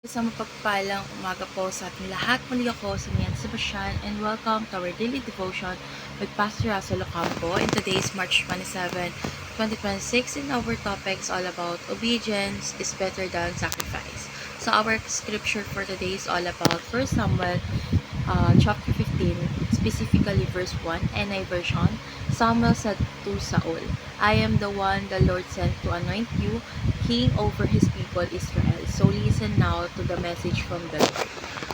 Isang mapagpalang umaga po sa ating lahat. Muli ako si Mian Sebastian and welcome to our daily devotion with Pastor Russell Ocampo. And today is March 27, 2026 and our topic is all about obedience is better than sacrifice. So our scripture for today is all about 1 Samuel chapter 15, specifically verse 1, NI version. Samuel said to Saul, I am the one the Lord sent to anoint you king over his people Israel. So listen now to the message from the Lord.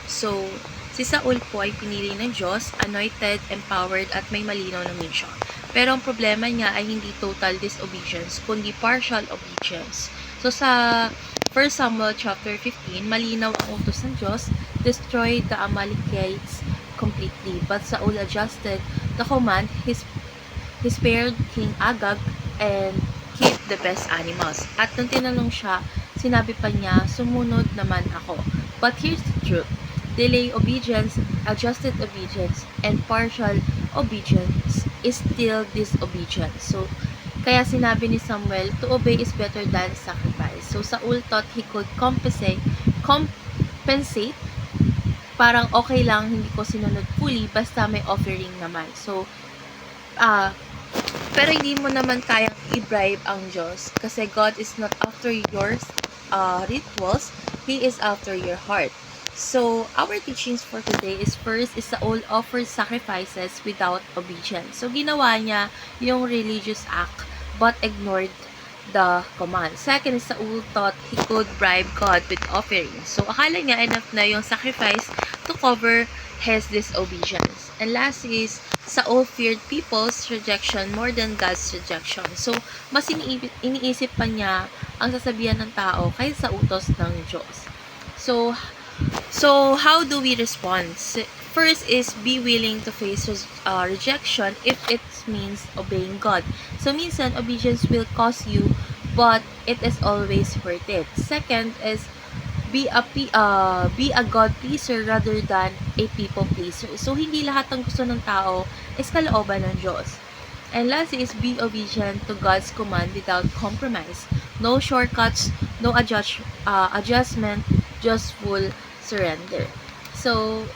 So, si Saul po ay pinili ng Diyos, anointed, empowered, at may malinaw na mission. Pero ang problema niya ay hindi total disobedience, kundi partial obedience. So sa 1 Samuel chapter 15, malinaw ang utos ng Diyos, destroy the Amalekites completely. But Saul adjusted the command, he spared King Agag and keep the best animals. At nung tinanong siya, sinabi pa niya, sumunod naman ako. But here's the truth. Delay obedience, adjusted obedience, and partial obedience is still disobedience. So, kaya sinabi ni Samuel, to obey is better than sacrifice. So, Saul thought he could compensate, parang okay lang, hindi ko sinunod fully, basta may offering naman. So, pero hindi mo naman kayang i-bribe ang Diyos kasi God is not after your rituals, He is after your heart. So, our teachings for today is first is Saul offered sacrifices without obedience. So, ginawa niya yung religious act but ignored the command. Second is Saul thought he could bribe God with offerings. So, akala niya enough na yung sacrifice to cover his disobedience. And last is Saul feared people's rejection more than God's rejection. So, mas iniisip pa niya ang sasabihan ng tao kaysa sa utos ng Diyos. So how do we respond? First is be willing to face rejection if it means obeying God. So, minsan, obedience will cost you, but it is always worth it. Second is be a God pleaser rather than a people pleaser. So, hindi lahat ng gusto ng tao is kalooban ng Diyos. And last is be obedient to God's command without compromise. No shortcuts, no adjustment, just full surrender. So,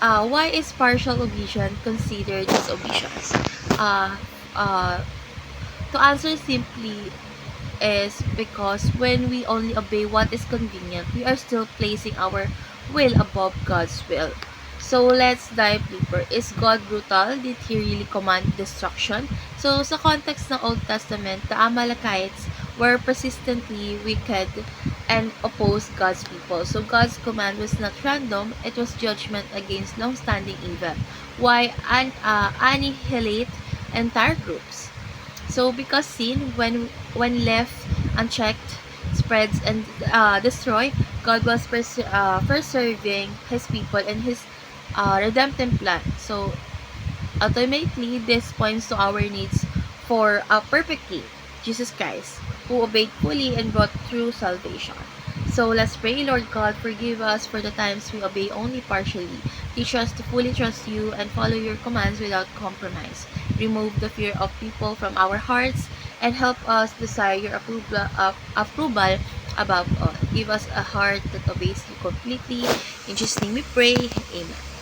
why is partial obedience considered disobedience? To answer simply is because when we only obey what is convenient, we are still placing our will above God's will. So, let's dive deeper. Is God brutal? Did He really command destruction? So, sa context ng Old Testament, the Amalekites were persistently wicked and opposed God's people. So, God's command was not random, it was judgment against long-standing evil. Why annihilate entire groups? So, because sin, when left unchecked, spreads and destroy, God was preserving His people and His redemptive plan. So, ultimately, this points to our needs for a perfect King, Jesus Christ, who obeyed fully and brought true salvation. So, let's pray. Lord God, forgive us for the times we obey only partially. Teach us to fully trust you and follow your commands without compromise. Remove the fear of people from our hearts and help us desire your approval above all. Give us a heart that obeys you completely. In Jesus' name we pray. Amen.